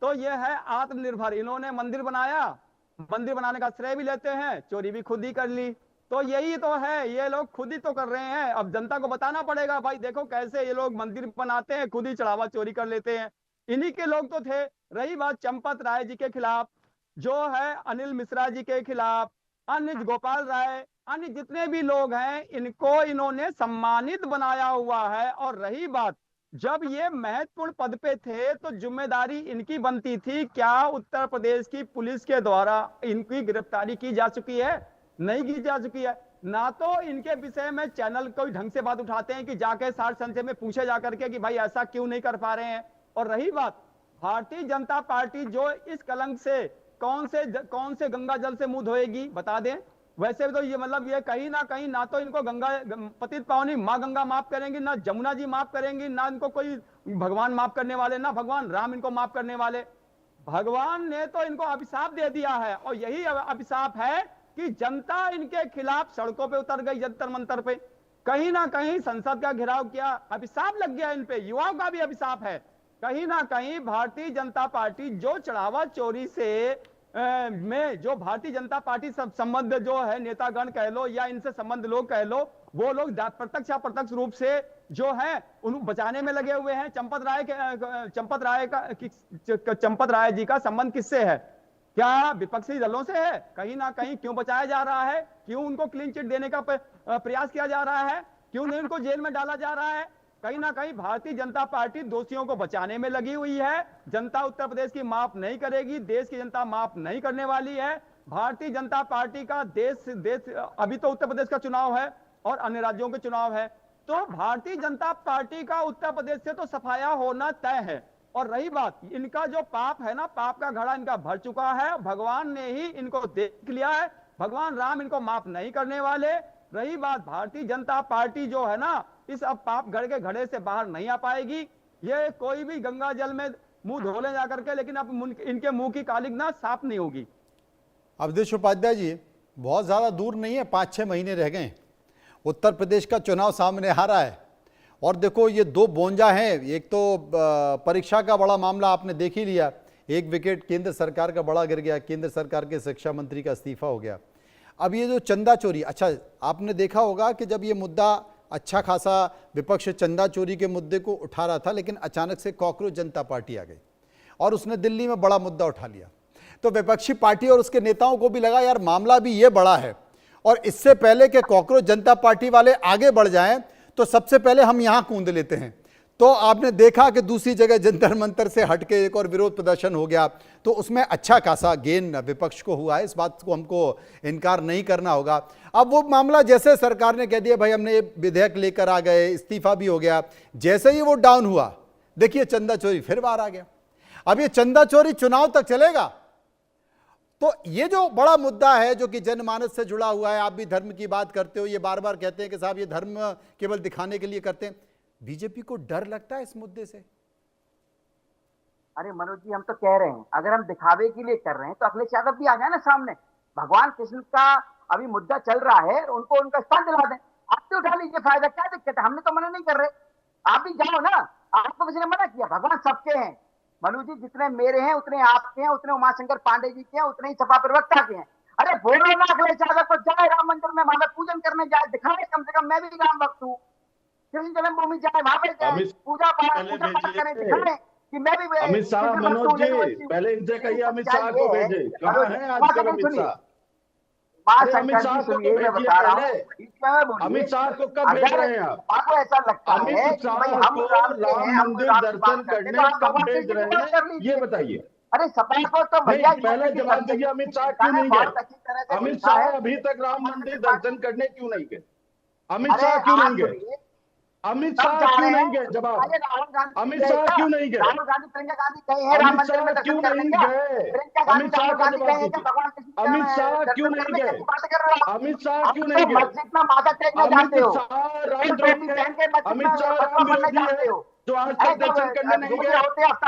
तो यह है आत्मनिर्भर। इन्होंने मंदिर बनाया, मंदिर बनाने का श्रेय भी लेते हैं, चोरी भी खुद ही कर ली। तो यही तो है, ये लोग खुद ही तो कर रहे हैं। अब जनता को बताना पड़ेगा, भाई देखो कैसे ये लोग मंदिर बनाते हैं, खुद ही चढ़ावा चोरी कर लेते हैं। इन्हीं के लोग तो थे। रही बात चंपत राय जी के खिलाफ, जो है अनिल मिश्रा जी के खिलाफ, अन्य गोपाल राय, अन्य जितने भी लोग हैं, इनको इन्होंने सम्मानित बनाया हुआ है। और रही बात जब ये महत्वपूर्ण पद पे थे तो जिम्मेदारी इनकी बनती थी। क्या उत्तर प्रदेश की पुलिस के द्वारा इनकी गिरफ्तारी की जा चुकी है? नहीं की जा चुकी है। ना तो इनके विषय में चैनल कोई ढंग से बात उठाते हैं कि जाके साठ संशय में पूछे जाकर के कि भाई ऐसा क्यों नहीं कर पा रहे हैं। और रही बात भारतीय जनता पार्टी, जो इस कलंक से कौन से गंगा जल से मुंह धोएगी बता दें। वैसे तो ये मतलब ये कहीं ना तो इनको गंगा पतित पावनी माँ गंगा माफ करेंगी, ना जमुना जी माफ करेंगी, ना इनको कोई भगवान माफ करने वाले, ना भगवान राम इनको माफ करने वाले। भगवान ने तो इनको अभिशाप दे दिया है और यही अभिशाप है कि जनता इनके खिलाफ सड़कों पे उतर गई, जंतर मंतर पे। कहीं ना कहीं संसद का घेराव किया, अभिशाप लग गया इन पे। युवाओं का भी अभिशाप है। कहीं ना कहीं भारतीय जनता पार्टी जो चढ़ावा चोरी से में जो भारतीय जनता पार्टी संबंध जो है नेतागण कह लो या इनसे संबंध लोग कह लो, वो लोग प्रत्यक्ष या प्रत्यक्ष रूप से जो है उन बचाने में लगे हुए हैं। चंपत राय जी का संबंध किससे है? क्या विपक्षी दलों से है? कहीं ना कहीं क्यों बचाया जा रहा है? क्यों उनको क्लीन चिट देने का प्रयास किया जा रहा है? क्यों नहीं उनको जेल में डाला जा रहा है? कहीं ना कहीं भारतीय जनता पार्टी दोषियों को बचाने में लगी हुई है। जनता उत्तर प्रदेश की माफ नहीं करेगी, देश की जनता माफ नहीं करने वाली है। भारतीय जनता पार्टी का देश अभी तो उत्तर प्रदेश का चुनाव है और अन्य राज्यों के चुनाव है, तो भारतीय जनता पार्टी का उत्तर प्रदेश से तो सफाया होना तय है। और रही बात इनका जो पाप है ना, पाप का घड़ा इनका भर चुका है। भगवान ने ही इनको देख लिया है, भगवान राम इनको माफ नहीं करने वाले। रही बात भारतीय जनता पार्टी जो है ना, इस अब पाप घड़े के घड़े से बाहर नहीं आ पाएगी। ये कोई भी गंगा जल में मुंह धो ले जाकर के, लेकिन अब इनके मुंह की कालिक ना साफ नहीं होगी। अवधेश उपाध्याय जी, बहुत ज़्यादा दूर नहीं है, 5-6 महीने रह गए। उत्तर प्रदेश का चुनाव सामने आ रहा है और देखो ये दो बोंजा हैं। एक तो परीक्षा का बड़ा मामला आपने देख ही लिया, एक विकेट केंद्र सरकार का बड़ा गिर गया, केंद्र सरकार के शिक्षा मंत्री का इस्तीफा हो गया। अब ये जो चंदा चोरी, अच्छा आपने देखा होगा कि जब ये मुद्दा अच्छा खासा विपक्ष चंदा चोरी के मुद्दे को उठा रहा था, लेकिन अचानक से कॉकरोच जनता पार्टी आ गई और उसने दिल्ली में बड़ा मुद्दा उठा लिया। तो विपक्षी पार्टी और उसके नेताओं को भी लगा यार मामला भी ये बड़ा है और इससे पहले कि कॉकरोच जनता पार्टी वाले आगे बढ़ जाएं तो सबसे पहले हम यहां कूद लेते हैं। तो आपने देखा कि दूसरी जगह जंतर मंतर से हटके एक और विरोध प्रदर्शन हो गया, तो उसमें अच्छा खासा गेन विपक्ष को हुआ है, इस बात को हमको इनकार नहीं करना होगा। अब वो मामला जैसे सरकार ने कह दिया भाई हमने ये विधेयक लेकर आ गए, इस्तीफा भी हो गया, जैसे ही वो डाउन हुआ देखिए चंदा चोरी फिर बाहर आ गया। अब ये चंदा चोरी चुनाव तक चलेगा। तो ये जो बड़ा मुद्दा है जो कि जनमानस से जुड़ा हुआ है, आप भी धर्म की बात करते हो, ये बार बार कहते हैं कि साहब ये धर्म केवल दिखाने के लिए करते हैं। बीजेपी को डर लगता है इस मुद्दे से? अरे मनोज जी, हम तो कह रहे हैं अगर हम दिखावे के लिए कर रहे हैं तो अखिलेश यादव भी आ जाए ना सामने। भगवान कृष्ण का अभी मुद्दा चल रहा है, उनको उनका स्थान दिला दें। आप तो उठा लीजिए, फायदा क्या दिक्कत है? हमने तो मना नहीं कर रहे, आप भी जाओ ना। आपको किसी ने मना किया? भगवान सबके हैं मनोज जी, जितने मेरे हैं उतने आपके हैं, उतने उमाशंकर पांडे जी के हैं, उतने ही सपा प्रवक्ता के हैं। अरे बोलो ना अखिलेश यादव को जाए राम मंदिर में वहां पूजन करने जाए, दिखाए कम से कम मैं भी राम भक्त हूँ। कृष्ण जन्मभूमि जाए, वहां पे जाए, पूजा पाठ करें, दिखाएं कि मैं भी। अमित शाह, मनोज जी पहले इनसे कहिए अमित शाह को भेजे। कहाँ है आजकल अमित शाह? अमित शाह को तो भेजिए पहले। अमित शाह को कब भेज रहे हैं आप? आपको ऐसा लगता है अमित शाह को राम मंदिर दर्शन करने कब भेज रहे हैं ये बताइए। अरे सपा को तो भैया पहले जवाब दीजिए, अमित शाह क्यों नहीं गए? अमित शाह अभी तक राम मंदिर दर्शन करने क्यों नहीं गए? अमित शाह क्यों नहीं गए? अमित शाह क्यों नहीं गए? जवाब, अमित शाह क्यों नहीं गए? राहुल गांधी, प्रियंका गांधी कहीं है राम मंदिर में क्यों दर्शन नहीं करने? गए? अमित शाह का जवाब दीजिए। अमित शाह क्यों नहीं गए? अमित शाह क्यों नहीं गए? मस्जिद में माथा टेकने जाते हो, अमित शाह रामद्रोही है, अमित शाह राम विरोधी है जो आज तक दर्शन करने नहीं गए।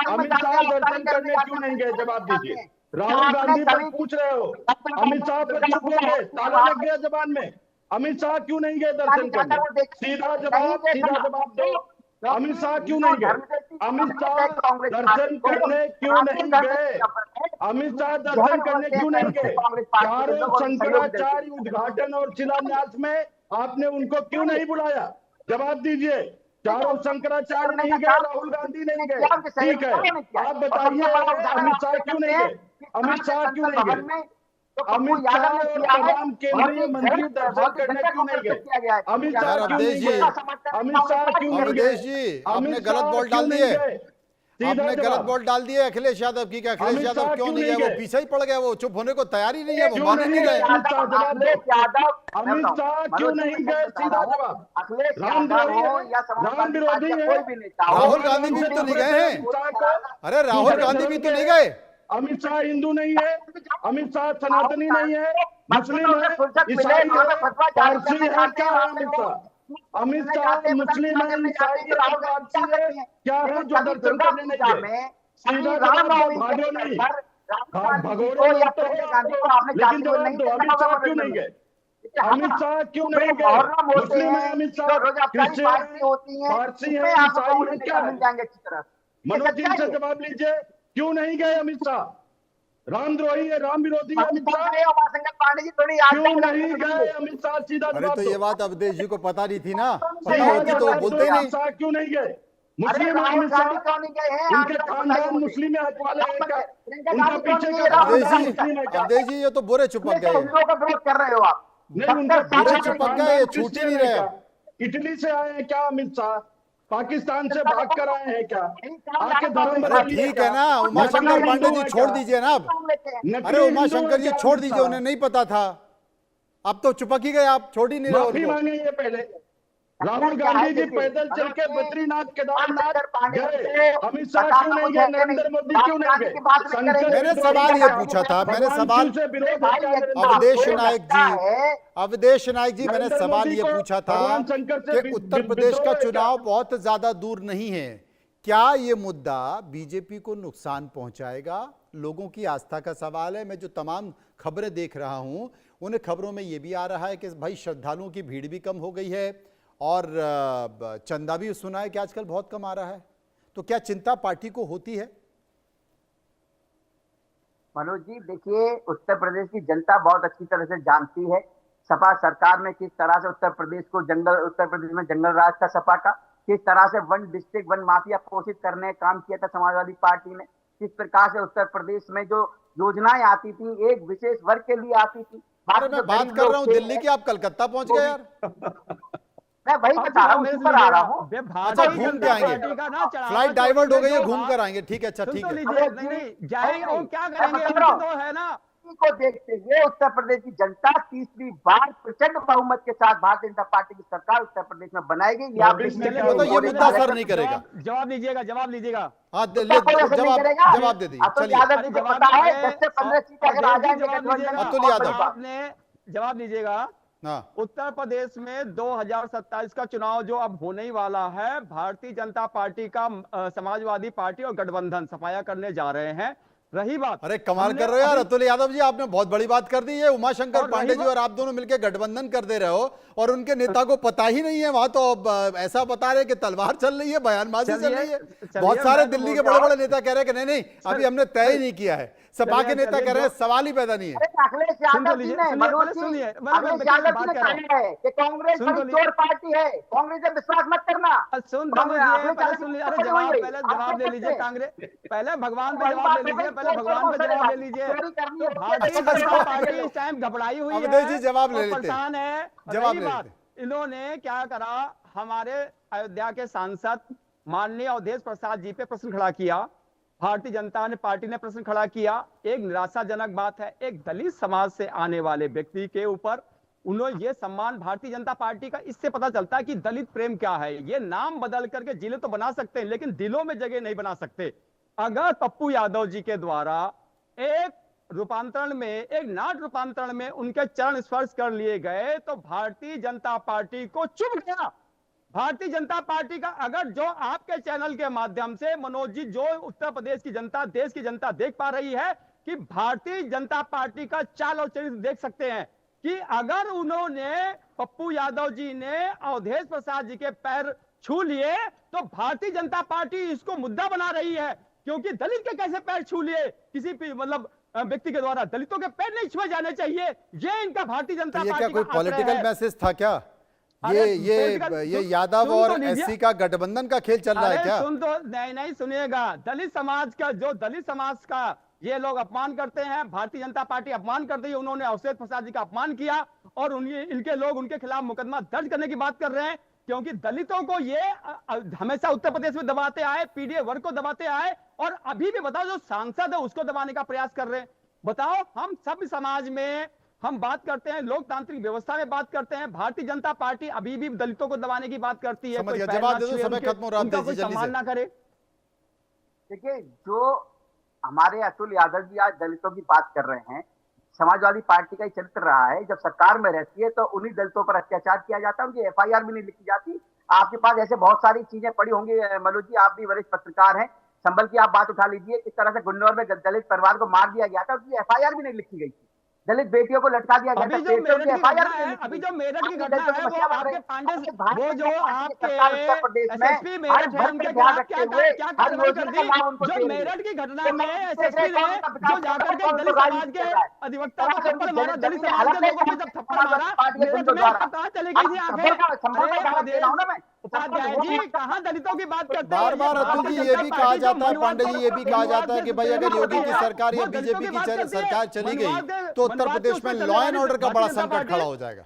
अमित शाह दर्शन करने क्यों नहीं गए? जवाब दीजिए। राहुल गांधी पर पूछ रहे हो, अमित शाह पर चुप हो गए, ताला लग गया जबान में। अमित शाह क्यों नहीं गए दर्शन करने? सीधा जवाब दो। अमित शाह क्यों नहीं गए? अमित शाह दर्शन करने क्यों नहीं गए? अमित शाह दर्शन करने क्यों नहीं गए? चारों शंकराचार्य उद्घाटन और शिलान्यास में आपने उनको क्यों नहीं बुलाया? जवाब दीजिए। चारों शंकराचार्य नहीं गए, राहुल गांधी नहीं गए, ठीक है। आप बताइए अमित शाह क्यों नहीं गए? अमित शाह क्यों नहीं गए? तो अमित पप्पू शाह यादव ने और किया है। तमाम केंद्रीय मंत्री दर्शन करने क्यों नहीं गए? अमित शाह यार, क्यों नहीं अवधेश जी, गए? अमित शाह क्यों नहीं गए? अवधेश जी, आपने अमित गलत शाह बॉल क्यों डाल नहीं दिए। गए? सीधा आपने गलत जवाब। बॉल डाल दिए अखिलेश यादव की, कि अखिलेश अमित यादव शाह क्यों क्यों नहीं नहीं गए, वो गए? पीछे ही पड़ गए, वो चुप होने को तैयार ही नहीं है, वो क्यों मान ही नहीं नहीं गए? रहे। अमित शाह जवाब दो। अखिलेश यादव, अमित शाह क्यों नहीं गए? सीधा जवाब। अखिलेश राम यादव विरोधी हो है, या राम समाजवादी विरोधी पार्टी है। कोई भी नेता हो, राहुल गांधी भी तो नहीं गए हैं। अरे राहुल गांधी भी तो नहीं गए। अमित शाह हिंदू नहीं है, अमित शाह सनातनी नहीं है, मुस्लिम है, फुर्सत मिले, ईसाई वहाँ पे है, फतवा जारी पारसी करने है, जाते क्या हैं, है वहाँ पे अमित शाह? वो अमित करने शाह जाते हैं, मुस्लिम है, करने जाते ईसाई हैं, तो है, राहुल गांधी पारसी क्या है, करते हैं? क्या है लेकिन जो कभी दर्शन दुर्गा करने नहीं पूजा गए? में, सीधा कभी जवाब दो, रामनवमी भागो के नहीं। अवसर राहुल गांधी जी भगोड़े को या मत प्रियंका हो, गांधी को आपने लेकिन जाति को जवाब नहीं दो, देखा अमित होगा शाह वो क्यों नहीं में। गए? हाँ, अमित शाह क्यों जो नहीं गए? मुहर्रम होते मुस्लिम है हैं, अमित जो शाह, रोजाफ्तारी क्रिश्चियन पार्टी है, होती है, पारसी है, उसमें आपको ईसाई कांग्रेस है, नेता क्या मिल है? जाएंगे अच्छी तरह। ये मनोज जी सच्चाई से है। जवाब लीजिए, क्यों नहीं गए अमित शाह? रामद्रोही है, राम विरोधी है अमित शाह, उमाशंकर पांडे जी थोड़ी याद क्यों नहीं गए अमित शाह? सीधा अरे जवाब तो दो। ये बात अवधेश जी को पता नहीं थी ना, पता सीधा होती तो वो जवाब बोलते दो, ही नहीं। अमित शाह क्यों नहीं गए? अरे मुस्लिम है राहुल अमित गांधी शाह, क्यों नहीं गए हैं? उनके आप बताइए खानदान मुझे। मुस्लिम है वाले हैं क्या? प्रियंका उनका गांधी क्यों पीछे नहीं का है? राहुल अवधेश खानदान जी, मुस्लिम है क्या? अवधेश जी, ये तो बुरे चिपक गए। हिंदुओं का विरोध कर रहे हो आप। नहीं, उनका 70 साल बुरे पीछे से का चिपक गए, खानदान ये छूट ही क्रिश्चियन नहीं है रहे। क्या? इटली से आए हैं क्या अमित शाह? पाकिस्तान से भाग कर आए हैं क्या? आके धर्म अरे बदल लिया ठीक है क्या? ना, उमाशंकर नकली पांडे हिंदू जी है छोड़ क्या? दीजिए ना अब। नकली अरे हिंदू उमाशंकर है जी क्या छोड़ अमित दीजिए, शाह? उन्हें नहीं पता था। अब तो चिपक ही गए, आप छोड़ ही नहीं रहे माफी उनको। मांगे ये पहले। राहुल गांधी जी पैदल चल के बद्रीनाथ केदारनाथ गए, अमित शाह क्यों नहीं गए? नरेंद्र मोदी क्यों नहीं गए? मैंने सवाल ये पूछा था, मैंने सवाल, अवधेश नायक जी, अवधेश नायक जी, मैंने सवाल ये पूछा था कि उत्तर प्रदेश का चुनाव बहुत ज्यादा दूर नहीं है, क्या ये मुद्दा बीजेपी को नुकसान पहुंचाएगा? लोगों की आस्था का सवाल है। मैं जो तमाम खबरें देख रहा हूं, उन खबरों में ये भी आ रहा है कि भाई श्रद्धालुओं की भीड़ भी कम हो गई है और चंदा भी सुना है कि आजकल बहुत कम आ रहा है। तो क्या चिंता पार्टी को होती है? मनोज जी, देखिए, उत्तर प्रदेश की जनता बहुत अच्छी तरह से जानती है सपा सरकार में किस तरह से उत्तर प्रदेश में जंगल राज था सपा का, किस तरह से वन डिस्ट्रिक्ट वन माफिया पोषित करने का काम किया था समाजवादी पार्टी ने, किस प्रकार से उत्तर प्रदेश में जो योजनाएं आती थी एक विशेष वर्ग के लिए आती थी। अरे मैं बात कर रहा हूँ दिल्ली की, आप कलकत्ता पहुंच गए यार। मैं वही बता रहा हूँ, उसी पर आ रहा हूँ। अच्छा, घूम के आएंगे, फ्लाइट डाइवर्ट हो गई है, घूम कर आएंगे, ठीक है, अच्छा ठीक है। नहीं जाएंगे और क्या करेंगे, तो है ना को देखते हुए उत्तर प्रदेश की जनता तीसरी बार प्रचंड बहुमत के साथ भारतीय जनता पार्टी की सरकार उत्तर प्रदेश में बनाएगी। ये आप तो ये मुद्दा असर नहीं करेगा। जवाब लीजिएगा हाँ, जवाब दे दीजिए, चलिए। अतुल यादव, आपने जवाब लीजिएगा। उत्तर प्रदेश में 2027 का चुनाव जो अब होने ही वाला है, भारतीय जनता पार्टी का समाजवादी पार्टी और गठबंधन सफाया करने जा रहे हैं। रही बात, अरे कमाल कर रहे हो यार अतुल यादव जी, आपने बहुत बड़ी बात कर दी है। उमाशंकर पांडे जी और आप दोनों मिलकर गठबंधन कर दे रहे हो और उनके नेता को पता ही नहीं है। वहां तो ऐसा बता रहे कि तलवार चल रही है, बयानबाजी चल रही है। बहुत सारे दिल्ली के बड़े बड़े नेता कह रहे हैं कि नहीं अभी हमने तय ही नहीं किया है। सपा के नेता कह रहे हैं सवाल ही पैदा नहीं है। अखिलेश यादव जी ने कहा है कि कांग्रेस बड़ी चोर पार्टी है, कांग्रेस पे विश्वास मत करना। जवाब ले लीजिए। कांग्रेस पहले भगवान पे जवाब ले लीजिए, भगवान पे जवाब ले लीजिए। भारतीय जनता पार्टी इस टाइम घबराई हुई है, जवाब ले लेते, परेशान है। जवाब ले बात, इन्होंने क्या करा, हमारे अयोध्या के सांसद माननीय अवधेश प्रसाद जी पे प्रश्न खड़ा किया, भारतीय जनता ने पार्टी ने प्रश्न खड़ा किया। एक निराशाजनक बात है, एक दलित समाज से आने वाले व्यक्ति के ऊपर उन्होंने ये सम्मान, भारतीय जनता पार्टी का इससे पता चलता है कि दलित प्रेम क्या है। ये नाम बदल करके जिले तो बना सकते हैं, लेकिन दिलों में जगह नहीं बना सकते। अगर पप्पू यादव जी के द्वारा एक रूपांतरण में, एक नाट रूपांतरण में उनके चरण स्पर्श कर लिए गए तो भारतीय जनता पार्टी को चुभ गया। भारतीय जनता पार्टी का, अगर जो आपके चैनल के माध्यम से मनोज जी, जो उत्तर प्रदेश की जनता, देश की जनता देख पा रही है कि भारतीय जनता पार्टी का चाल और चरित्र देख सकते हैं कि अगर उन्होंने, पप्पू यादव जी ने अवधेश प्रसाद जी के पैर छू लिए तो भारतीय जनता पार्टी इसको मुद्दा बना रही है। क्योंकि दलित के कैसे पैर छू लिए किसी भी मतलब व्यक्ति के द्वारा, दलितों के पैर नहीं छुए जाने चाहिए, ये इनका भारतीय जनता पार्टी का कोई पॉलिटिकल मैसेज था क्या? ये यादव और एससी का गठबंधन का खेल चल रहा है क्या? सुन तो नहीं सुनिएगा, दलित समाज का, जो दलित समाज का ये लोग अपमान करते हैं, भारतीय जनता पार्टी अपमान करती है। उन्होंने अवधेश प्रसाद जी का अपमान किया और इनके लोग उनके खिलाफ मुकदमा दर्ज करने की बात कर रहे हैं, क्योंकि दलितों को ये हमेशा उत्तर प्रदेश में दबाते आए, पीडीए वर्ग को दबाते आए, और अभी भी बताओ जो सांसद है उसको दबाने का प्रयास कर रहे हैं। बताओ, हम सब समाज में हम बात करते हैं, लोकतांत्रिक व्यवस्था में बात करते हैं, भारतीय जनता पार्टी अभी भी दलितों को दबाने की बात करती है। समझ कोई गया, पैर जवाब ना दे दो, छुए, समय खत्म हो रहा है, उनका आप कोई जल्दी सम्मान से। ना करे। देखिए, जो हमारे अतुल यादव जी आज दलितों की बात कर रहे हैं, समाजवादी पार्टी का ही चरित्र रहा है। जब सरकार में रहती है तो उन्हीं दलितों पर अत्याचार किया जाता है, उनकी एफआईआर भी नहीं लिखी जाती। आपके पास ऐसे बहुत सारी चीजें पड़ी होंगी मनोज जी, आप भी वरिष्ठ पत्रकार हैं, संभल की आप बात उठा लीजिए, किस तरह से गुन्नौर में दलित परिवार को मार दिया गया था, उसकी एफआईआर भी नहीं लिखी गई थी। दलित बेटियों को लटका दिया गया अभी था, जो मेरठ की घटना है, अभी जो मेरठ की घटना है, वो आपके पांडे, वो जो आपके एसएसपी मेरठ है, उनके खिलाफ क्या कार्रवाई कर दी? जो मेरठ की घटना में एसएसपी ने जो जाकर के दलित समाज के अधिवक्ता को थप्पड़ मारा, दलित समाज के लोगों को जब थप्पड़ मारा, मेरठ में कहाँ चली गई थी आंखें? उपाध्याय जी, कहाँ दलितों की बात करते हैं? बार बार अतुल जी ये भी कहा जाता है, पांडे जी ये भी कहा जाता है कि भाई अगर योगी की सरकार या बीजेपी की सरकार चली गई तो उत्तर प्रदेश में लॉ एंड ऑर्डर का बड़ा संकट खड़ा हो जाएगा।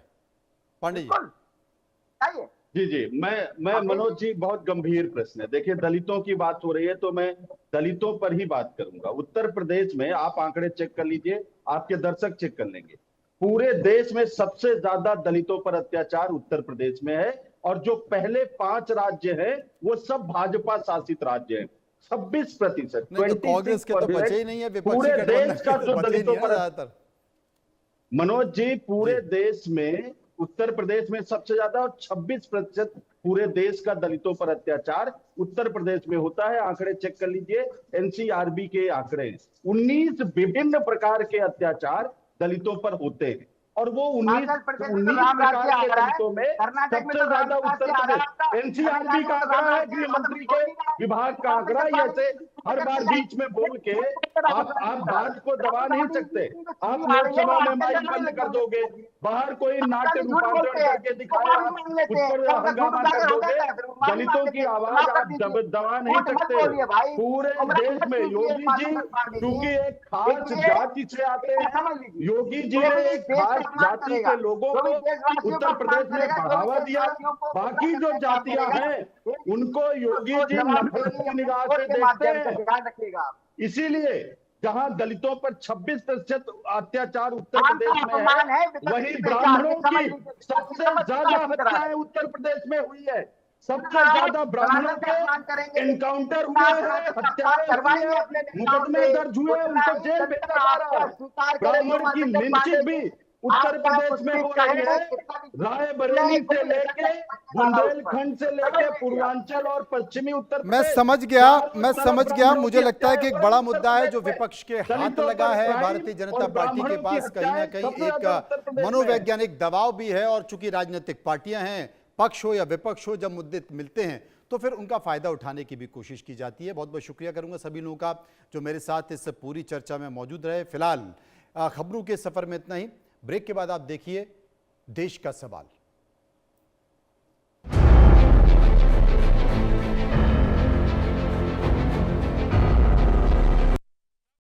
पांडे जी। जी, मैं मनोज जी, बहुत गंभीर प्रश्न है। देखिए, दलितों की बात हो रही है तो मैं दलितों पर ही बात करूंगा। उत्तर प्रदेश में आप आंकड़े चेक कर लीजिए, आपके दर्शक चेक कर लेंगे, पूरे देश में सबसे ज्यादा दलितों पर अत्याचार उत्तर प्रदेश में है, और जो पहले 5 राज्य हैं वो सब भाजपा शासित राज्य हैं। 26%, कांग्रेस के तो बचे ही नहीं है, पूरे देश का जो दलितों पर ज्यादातर। मनोज जी, पूरे देश में उत्तर प्रदेश में सबसे ज्यादा, और 26% पूरे देश का दलितों पर अत्याचार उत्तर प्रदेश में होता है। आंकड़े चेक कर लीजिए, एनसीआरबी के आंकड़े, 19 विभिन्न प्रकार के अत्याचार दलितों पर होते हैं, और वो 19 प्रकार के दलितों में सबसे ज्यादा उत्तर प्रदेश। एनसीआरबी का आंकड़ा है, गृह मंत्री के विभाग का आंकड़ा। ऐसे हर बार बीच में बोल के आप बात को दबा नहीं सकते। आप लोकसभा में माइक बंद कर दोगे, बाहर कोई नाट्य रूपांतरण करके दिखाएगा, उस पर हंगामा कर दोगे। दलितों की आवाज आप दबा नहीं सकते। पूरे देश में योगी जी क्योंकि एक खास जाति से आते हैं, योगी जी ने एक खास जाति के लोगों को उत्तर प्रदेश में बढ़ावा दिया। बाकी जो जातियां हैं उनको योगी जी नफरत की निगाह से देखते हैं। इसीलिए जहां दलितों पर 26% अत्याचार उत्तर प्रदेश में है, वहीं ब्राह्मणों की सबसे ज्यादा हत्याएं उत्तर प्रदेश में हुई है। सबसे ज्यादा ब्राह्मणों के एनकाउंटर हुए हैं, हत्याएं हुई है, मुकदमे दर्ज हुए, उनको जेल भेजा जा रहा है। ब्राह्मण की लिंचिंग भी उत्तर प्रदेश में हो रही है। रायबरेली से लेके बुंदेलखंड से लेके पूर्वांचल और पश्चिमी उत्तर मैं समझ गया। मुझे लगता है कि एक बड़ा मुद्दा है जो विपक्ष के हाथ लगा है। भारतीय जनता पार्टी के पास कहीं ना कहीं एक मनोवैज्ञानिक दबाव भी है, और चूंकि राजनीतिक पार्टियां हैं, पक्ष हो या विपक्ष हो, जब मुद्दे मिलते हैं तो फिर उनका फायदा उठाने की भी कोशिश की जाती है। बहुत बहुत शुक्रिया करूंगा सभी लोगों का जो मेरे साथ इस पूरी चर्चा में मौजूद रहे। फिलहाल खबरों के सफर में इतना ही। ब्रेक के बाद आप देखिए देश का सवाल।